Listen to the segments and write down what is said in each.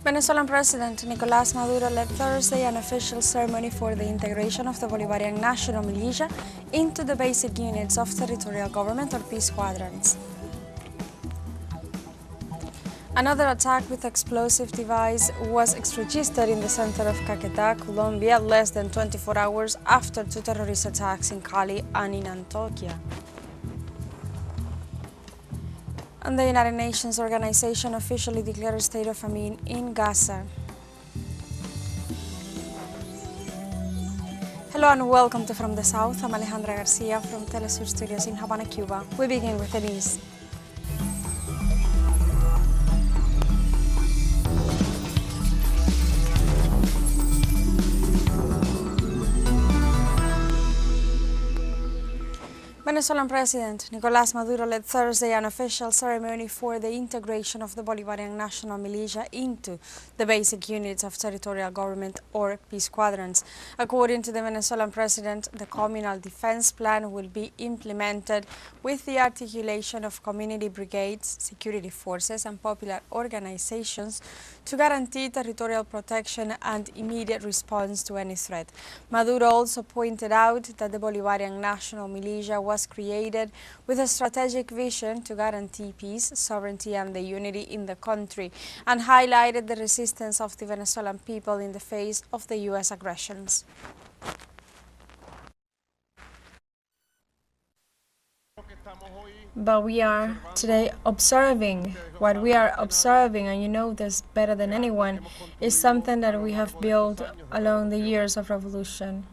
Venezuelan President Nicolás Maduro led Thursday an official ceremony for the integration of the Bolivarian national militia into the basic units of territorial government or Peace Quadrants. Another attack with explosive device was registered in the center of Caqueta, Colombia, less than 24 hours after two terrorist attacks in Cali and in Antioquia. And the United Nations organization officially declared a state of famine in Gaza. Hello and welcome to From the South. I'm Alejandra Garcia from teleSUR Studios in Havana, Cuba. We begin with the news. Venezuelan President Nicolás Maduro led Thursday an official ceremony for the integration of the Bolivarian national militia into the basic units of territorial government or Peace Quadrants. According to the Venezuelan President, the communal defense plan will be implemented with the articulation of community brigades, security forces and popular organizations to guarantee territorial protection and immediate response to any threat. Maduro also pointed out that the Bolivarian national militia was created with a strategic vision to guarantee peace, sovereignty and the unity in the country, and highlighted the resistance of the Venezuelan people in the face of the U.S. aggressions. But we are today observing. What we are observing, and you know this better than anyone, is something that we have built along the years of revolution.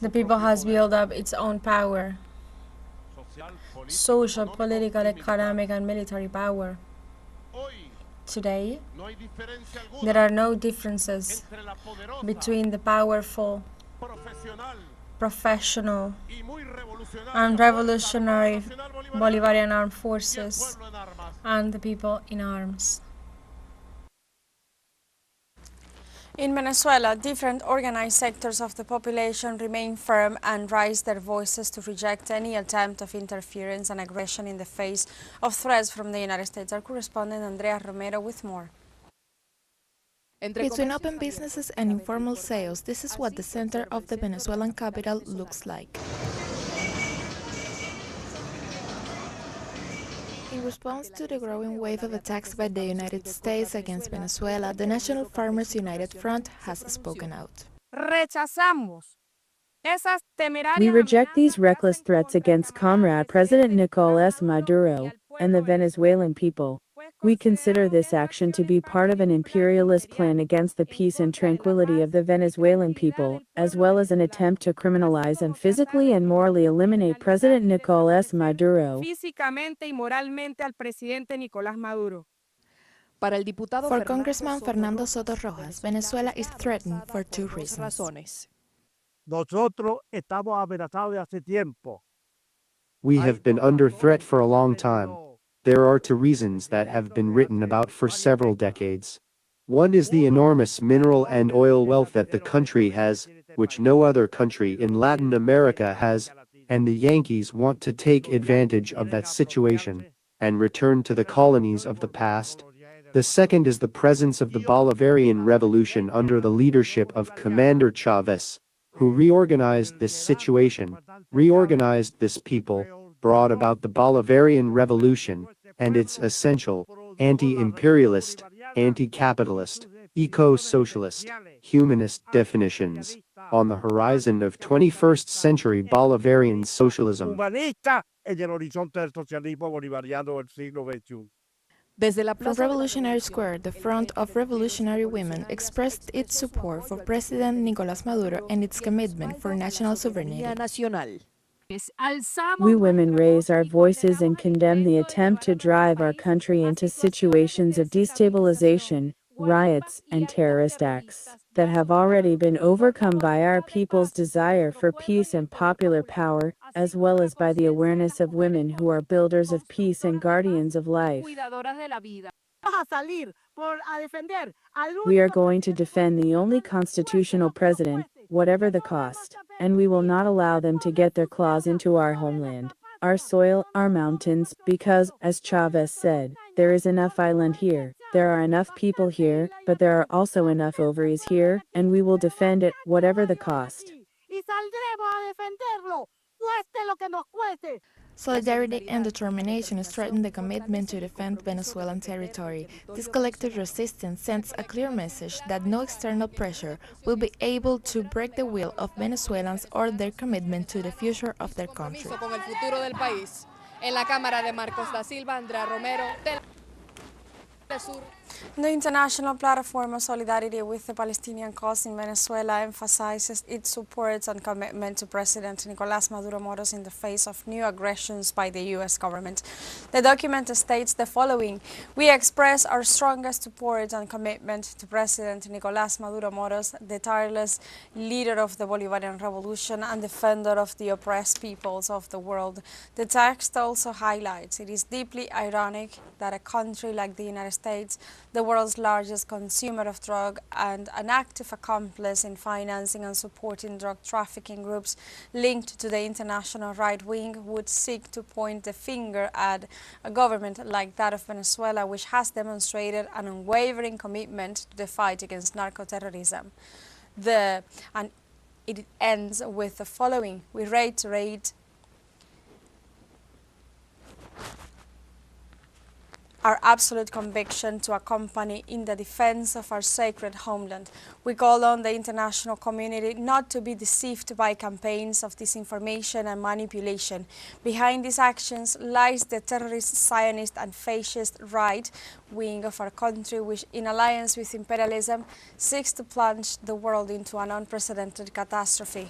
The people has built up its own power, social, political, economic and military power. Today, there are no differences between the powerful, professional and revolutionary Bolivarian armed forces and the people in arms. In Venezuela, different organized sectors of the population remain firm and raise their voices to reject any attempt of interference and aggression in the face of threats from the United States. Our correspondent Andrea Romero with more. Between open businesses and informal sales, this is what the center of the Venezuelan capital looks like. In response to the growing wave of attacks by the United States against Venezuela, the National Farmers United Front has spoken out. We reject these reckless threats against Comrade President Nicolás Maduro and the Venezuelan people. We consider this action to be part of an imperialist plan against the peace and tranquility of the Venezuelan people, as well as an attempt to criminalize and physically and morally eliminate President Nicolás Maduro. For Congressman Fernando Soto Rojas, Venezuela is threatened for two reasons. We have been under threat for a long time. There are two reasons that have been written about for several decades. One is the enormous mineral and oil wealth that the country has, which no other country in Latin America has, and the Yankees want to take advantage of that situation and return to the colonies of the past. The second is the presence of the Bolivarian Revolution under the leadership of Commander Chavez, who reorganized this situation, reorganized this people, brought about the Bolivarian Revolution and its essential, anti-imperialist, anti-capitalist, eco-socialist, humanist definitions on the horizon of 21st century Bolivarian socialism. From Revolutionary Square, the Front of Revolutionary Women expressed its support for President Nicolás Maduro and its commitment for national sovereignty. We women raise our voices and condemn the attempt to drive our country into situations of destabilization, riots, and terrorist acts that have already been overcome by our people's desire for peace and popular power, as well as by the awareness of women who are builders of peace and guardians of life. We are going to defend the only constitutional president, whatever the cost, and we will not allow them to get their claws into our homeland, our soil, our mountains, because, as Chavez said, there is enough island here. There are enough people here, but there are also enough ovaries here, and we will defend it, whatever the cost. Solidarity and determination strengthen the commitment to defend Venezuelan territory. This collective resistance sends a clear message that no external pressure will be able to break the will of Venezuelans or their commitment to the future of their country. The International Platform of Solidarity with the Palestinian cause in Venezuela emphasizes its support and commitment to President Nicolás Maduro Moros in the face of new aggressions by the U.S. government. The document states the following: "We express our strongest support and commitment to President Nicolás Maduro Moros, the tireless leader of the Bolivarian Revolution and defender of the oppressed peoples of the world." The text also highlights it is deeply ironic that a country like the United States, the world's largest consumer of drug and an active accomplice in financing and supporting drug trafficking groups linked to the international right wing, would seek to point the finger at a government like that of Venezuela, which has demonstrated an unwavering commitment to the fight against narco-terrorism. And it ends with the following: "We reiterate our absolute conviction to accompany in the defense of our sacred homeland. We call on the international community not to be deceived by campaigns of disinformation and manipulation. Behind these actions lies the terrorist, Zionist and fascist right wing of our country, which, in alliance with imperialism, seeks to plunge the world into an unprecedented catastrophe."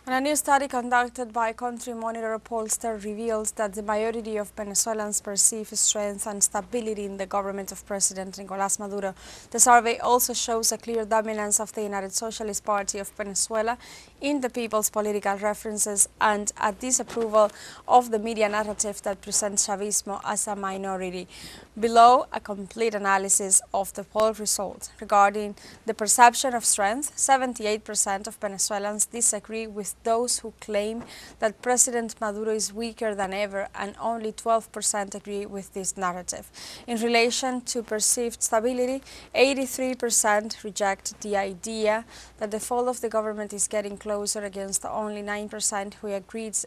And a new study conducted by Country Monitor pollster reveals that the majority of Venezuelans perceive strength and stability in the government of President Nicolás Maduro. The survey also shows a clear dominance of the United Socialist Party of Venezuela in the people's political references and a disapproval of the media narrative that presents Chavismo as a minority. Below, a complete analysis of the poll result. Regarding the perception of strength, 78% of Venezuelans disagree with those who claim that President Maduro is weaker than ever, and only 12% agree with this narrative. In relation to perceived stability, 83% reject the idea that the fall of the government is getting closer, against only 9% who agrees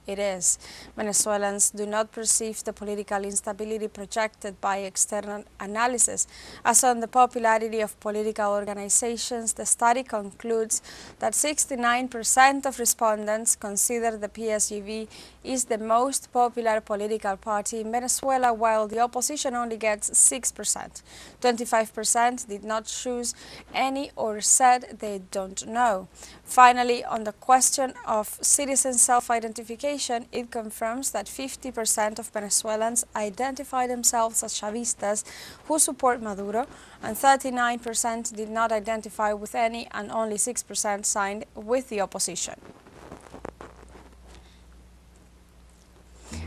it is. Venezuelans do not perceive the political instability projected by external analysis. As on the popularity of political organizations, the study concludes that 69% of respondents consider the PSUV is the most popular political party in Venezuela, while the opposition only gets 6%. 25% did not choose any or said they don't know. Finally, on the question of citizen self-identification, it confirms that 50% of Venezuelans identify themselves as Chavistas who support Maduro, and 39% did not identify with any, and only 6% signed with the opposition.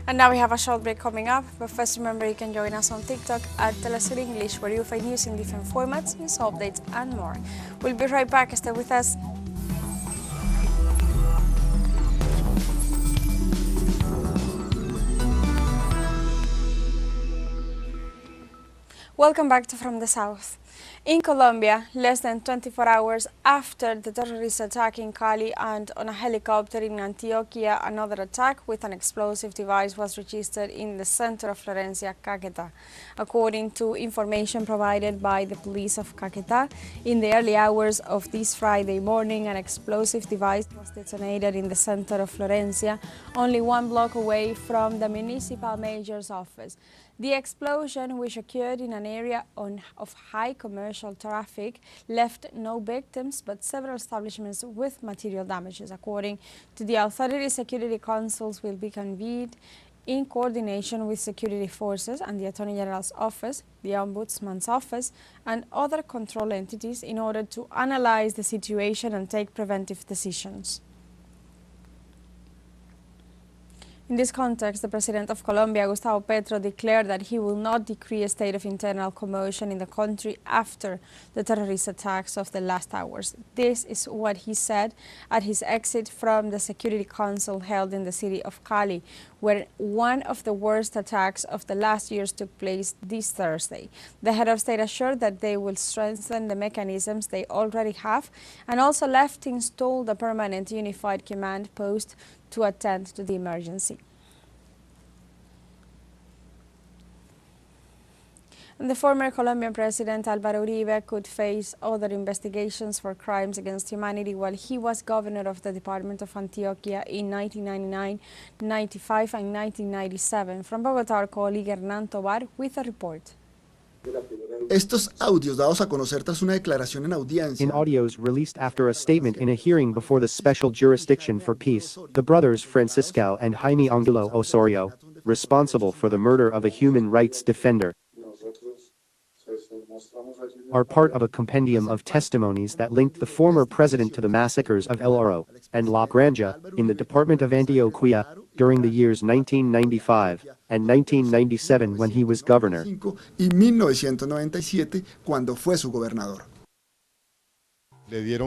And now we have a short break coming up, but first remember you can join us on TikTok at teleSUR English, where you'll find news in different formats, news updates and more. We'll be right back, stay with us. Welcome back to From the South. In Colombia, less than 24 hours after the terrorist attack in Cali and on a helicopter in Antioquia, another attack with an explosive device was registered in the center of Florencia, Caqueta. According to information provided by the police of Caqueta, in the early hours of this Friday morning, an explosive device was detonated in the center of Florencia, only 1 block away from the municipal mayor's office. The explosion, which occurred in an area of high commercial traffic, left no victims, but several establishments with material damages. According to the authorities, security councils will be convened in coordination with security forces and the Attorney General's office, the Ombudsman's office, and other control entities in order to analyze the situation and take preventive decisions. In this context, the President of Colombia, Gustavo Petro, declared that he will not decree a state of internal commotion in the country after the terrorist attacks of the last hours. This is what he said at his exit from the Security Council held in the city of Cali, where one of the worst attacks of the last years took place this Thursday. The head of state assured that they will strengthen the mechanisms they already have and also left installed a permanent unified command post to attend to the emergency. And the former Colombian president Álvaro Uribe could face other investigations for crimes against humanity while he was governor of the Department of Antioquia in 1999, 95 and 1997. From Bogotá, our colleague Hernán Tobar with a report. Estos audios dados a conocer tras una declaración en audiencia. In audios released after a statement in a hearing before the Special Jurisdiction for Peace, the brothers Francisco and Jaime Angulo Osorio, responsible for the murder of a human rights defender, are part of a compendium of testimonies that linked the former president to the massacres of El Oro and La Granja in the Department of Antioquia during the years 1995 and 1997 when he was governor. Y 1997 cuando fue su gobernador. They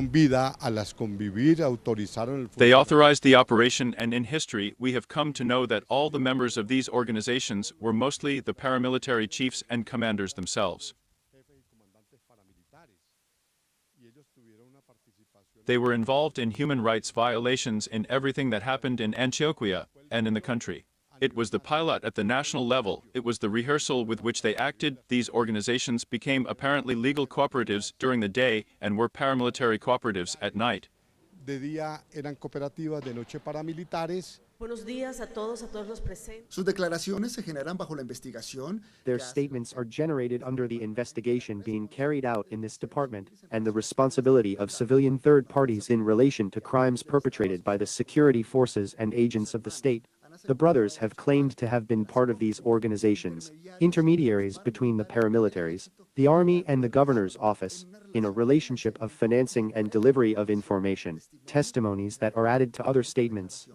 authorized the operation, and in history we have come to know that all the members of these organizations were mostly the paramilitary chiefs and commanders themselves. They were involved in human rights violations in everything that happened in Antioquia and in the country. It was the pilot at the national level, it was the rehearsal with which they acted. These organizations became apparently legal cooperatives during the day and were paramilitary cooperatives at night. De día eran cooperativas, de noche paramilitares. Buenos días a todos los presentes. Sus declaraciones se generan bajo la investigación. Their statements are generated under the investigation being carried out in this department and the responsibility of civilian third parties in relation to crimes perpetrated by the security forces and agents of the state. The brothers have claimed to have been part of these organizations, intermediaries between the paramilitaries, the army and the governor's office, in a relationship of financing and delivery of information, testimonies that are added to other statements.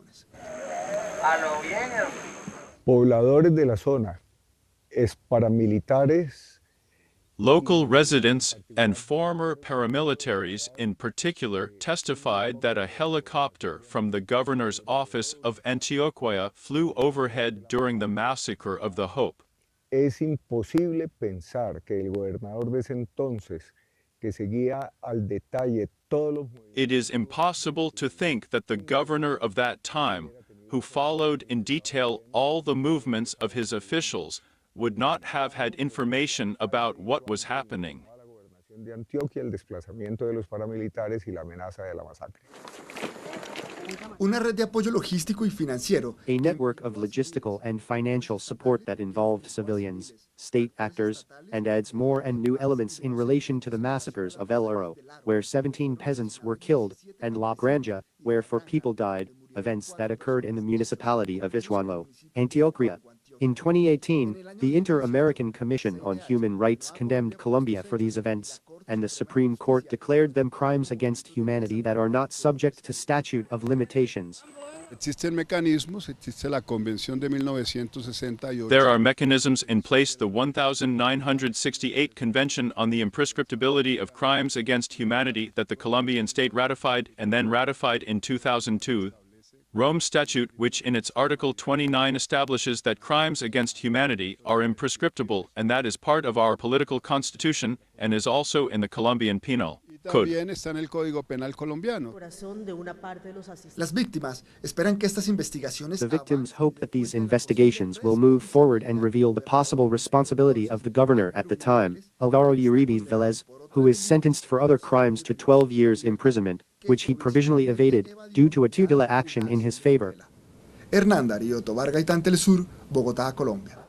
Pobladores de la zona, paramilitares. Local residents and former paramilitaries in particular testified that a helicopter from the governor's office of Antioquia flew overhead during the massacre of the Hope. Es imposible pensar que el gobernador de ese entonces, que seguía al detalle todos los... It is impossible to think that the governor of that time, who followed in detail all the movements of his officials, would not have had information about what was happening. De Antioquia, el desplazamiento de los paramilitares y la amenaza de la masacre. Una red de apoyo logístico y financiero. A network of logistical and financial support that involved civilians, state actors, and adds more and new elements in relation to the massacres of El Oro, where 17 peasants were killed, and La Granja, where 4 people died, events that occurred in the municipality of Ituango, Antioquia. In 2018, the Inter-American Commission on Human Rights condemned Colombia for these events, and the Supreme Court declared them crimes against humanity that are not subject to statute of limitations. There are mechanisms in place, the 1968 Convention on the Imprescriptibility of Crimes Against Humanity that the Colombian state ratified and then ratified in 2002. Rome Statute, which in its Article 29 establishes that crimes against humanity are imprescriptible, and that is part of our political constitution and is also in the Colombian Penal Code. Las víctimas esperan que estas investigaciones. The victims hope that these investigations will move forward and reveal the possible responsibility of the governor at the time, Álvaro Uribe Vélez, who is sentenced for other crimes to 12 years imprisonment, which he provisionally evaded due to a tutela action in his favor. Hernán Darío Tobar Gaitán, teleSUR, Bogotá, Colombia.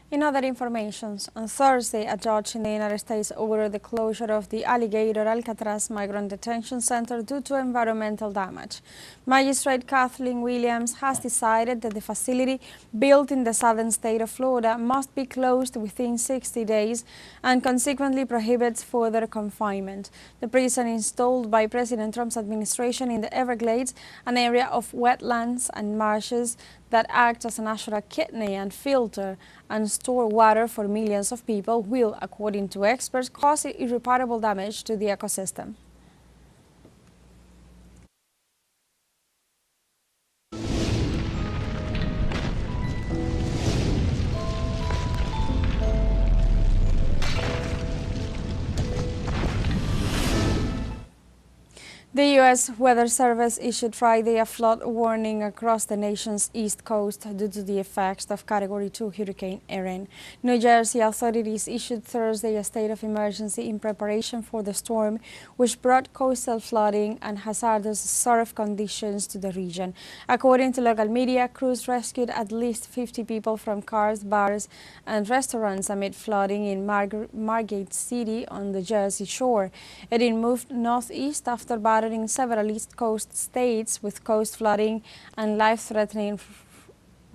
In other informations, on Thursday, a judge in the United States ordered the closure of the Alligator Alcatraz Migrant Detention Center due to environmental damage. Magistrate Kathleen Williams has decided that the facility, built in the southern state of Florida, must be closed within 60 days and consequently prohibits further confinement. The prison, installed by President Trump's administration in the Everglades, an area of wetlands and marshes that act as a natural kidney and filter and store water for millions of people will, according to experts, cause irreparable damage to the ecosystem. The U.S. Weather Service issued Friday a flood warning across the nation's east coast due to the effects of Category 2 Hurricane Erin. New Jersey authorities issued Thursday a state of emergency in preparation for the storm, which brought coastal flooding and hazardous surf conditions to the region. According to local media, crews rescued at least 50 people from cars, bars, and restaurants amid flooding in Margate City on the Jersey Shore. Erin moved northeast after battering several East Coast states with coast flooding and life-threatening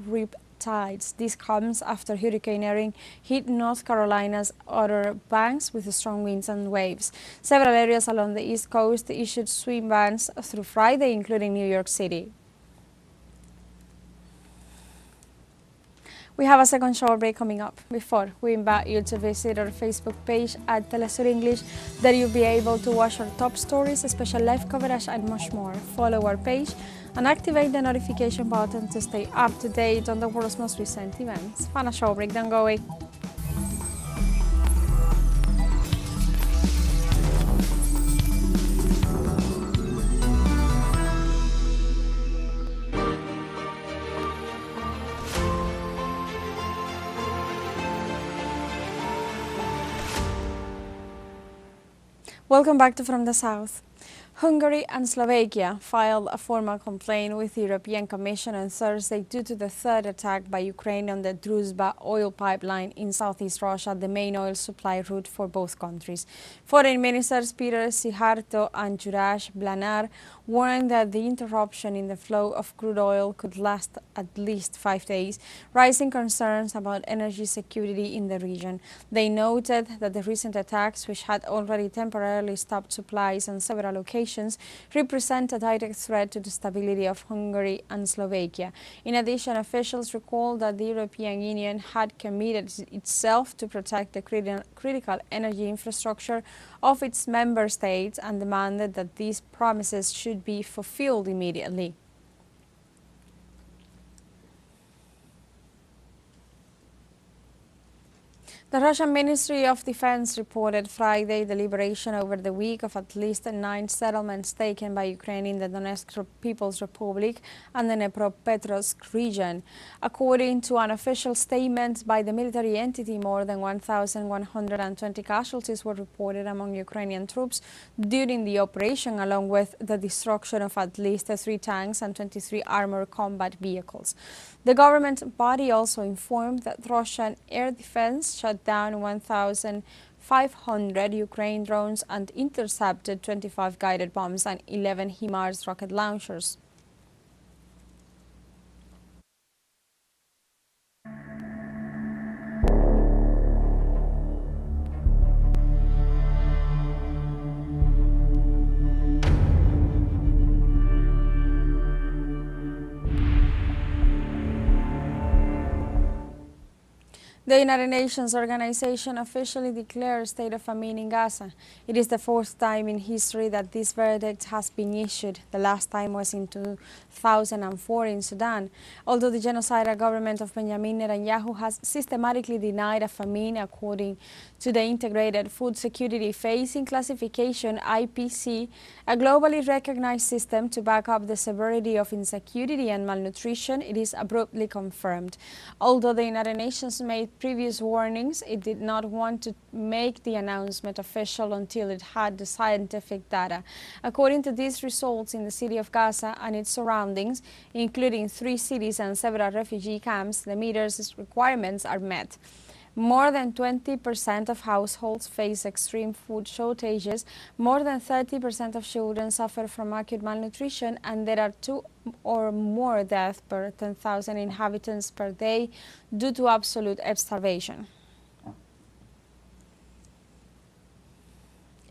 rip tides. This comes after Hurricane Erin hit North Carolina's Outer Banks with strong winds and waves. Several areas along the East Coast issued swim bans through Friday, including New York City. We have a second short break coming up. Before, we invite you to visit our Facebook page at teleSUR English. There you'll be able to watch our top stories, special live coverage and much more. Follow our page and activate the notification button to stay up to date on the world's most recent events. Final short break, don't go away. Welcome back to From the South. Hungary and Slovakia filed a formal complaint with the European Commission on Thursday due to the third attack by Ukraine on the Druzhba oil pipeline in southeast Russia, the main oil supply route for both countries. Foreign Ministers Peter Siharto and Juraj Blanar warned that the interruption in the flow of crude oil could last at least 5 days, raising concerns about energy security in the region. They noted that the recent attacks, which had already temporarily stopped supplies on several occasions, represent a direct threat to the stability of Hungary and Slovakia. In addition, officials recalled that the European Union had committed itself to protect the critical energy infrastructure of its member states and demanded that these promises should be fulfilled immediately. The Russian Ministry of Defense reported Friday the liberation over the week of at least 9 settlements taken by Ukraine in the Donetsk People's Republic and the Dnipropetrovsk region. According to an official statement by the military entity, more than 1,120 casualties were reported among Ukrainian troops during the operation, along with the destruction of at least 3 tanks and 23 armored combat vehicles. The government body also informed that Russian air defense shot down 1,500 Ukraine drones and intercepted 25 guided bombs and 11 HIMARS rocket launchers. The United Nations organization officially declared a state of famine in Gaza. It is the 4th time in history that this verdict has been issued. The last time was in 2004 in Sudan. Although the genocidal government of Benjamin Netanyahu has systematically denied a famine according to the Integrated Food Security Phasing Classification (IPC), a globally recognized system to back up the severity of insecurity and malnutrition, it is abruptly confirmed. Although the United Nations made previous warnings, it did not want to make the announcement official until it had the scientific data. According to these results, in the city of Gaza and its surroundings, including 3 cities and several refugee camps, the meter's requirements are met. More than 20% of households face extreme food shortages, more than 30% of children suffer from acute malnutrition, and there are 2 or more deaths per 10,000 inhabitants per day due to absolute starvation.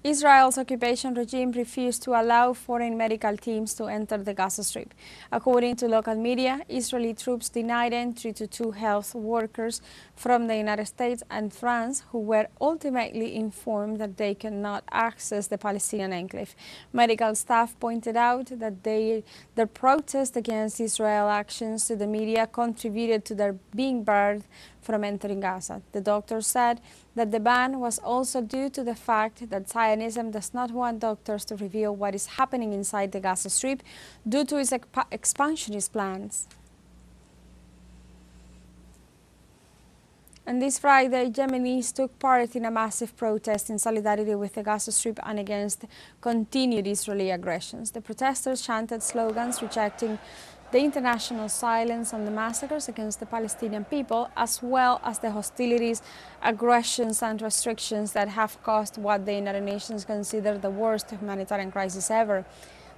Israel's occupation regime refused to allow foreign medical teams to enter the Gaza Strip. According to local media, Israeli troops denied entry to two health workers from the United States and France who were ultimately informed that they cannot access the Palestinian enclave. Medical staff pointed out that their protest against Israel actions to the media contributed to their being barred from entering Gaza. The doctor said that the ban was also due to the fact that Zionism does not want doctors to reveal what is happening inside the Gaza Strip due to its expansionist plans. And this Friday, Yemenis took part in a massive protest in solidarity with the Gaza Strip and against continued Israeli aggressions. The protesters chanted slogans rejecting the international silence on the massacres against the Palestinian people, as well as the hostilities, aggressions and restrictions that have caused what the United Nations consider the worst humanitarian crisis ever.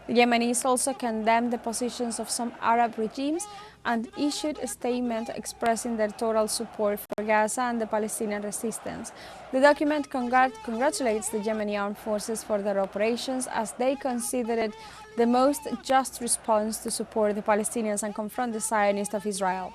The Yemenis also condemned the positions of some Arab regimes and issued a statement expressing their total support for Gaza and the Palestinian resistance. The document congratulates the Yemeni armed forces for their operations as they consider it the most just response to support the Palestinians and confront the Zionists of Israel.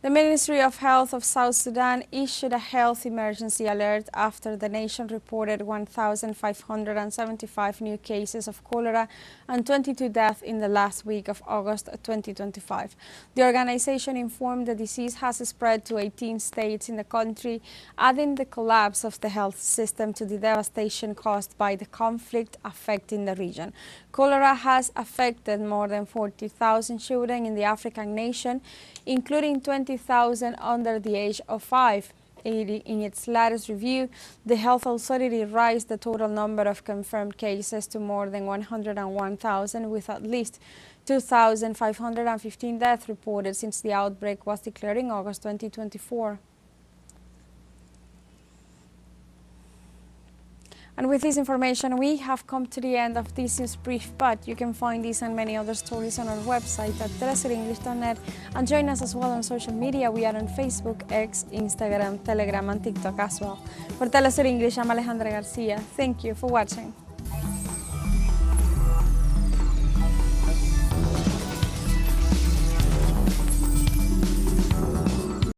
The Ministry of Health of South Sudan issued a health emergency alert after the nation reported 1,575 new cases of cholera and 22 deaths in the last week of August 2025. The organization informed the disease has spread to 18 states in the country, adding the collapse of the health system to the devastation caused by the conflict affecting the region. Cholera has affected more than 40,000 children in the African nation, including 20,000 under the age of 5. In its latest review, the health authority raised the total number of confirmed cases to more than 101,000, with at least 2,515 deaths reported since the outbreak was declared in August 2024. And with this information, we have come to the end of this news brief, but you can find these and many other stories on our website at telesurenglish.net, and join us as well on social media. We are on Facebook, X, Instagram, Telegram, and TikTok as well. For TeleSUR English, I'm Alejandra Garcia. Thank you for watching.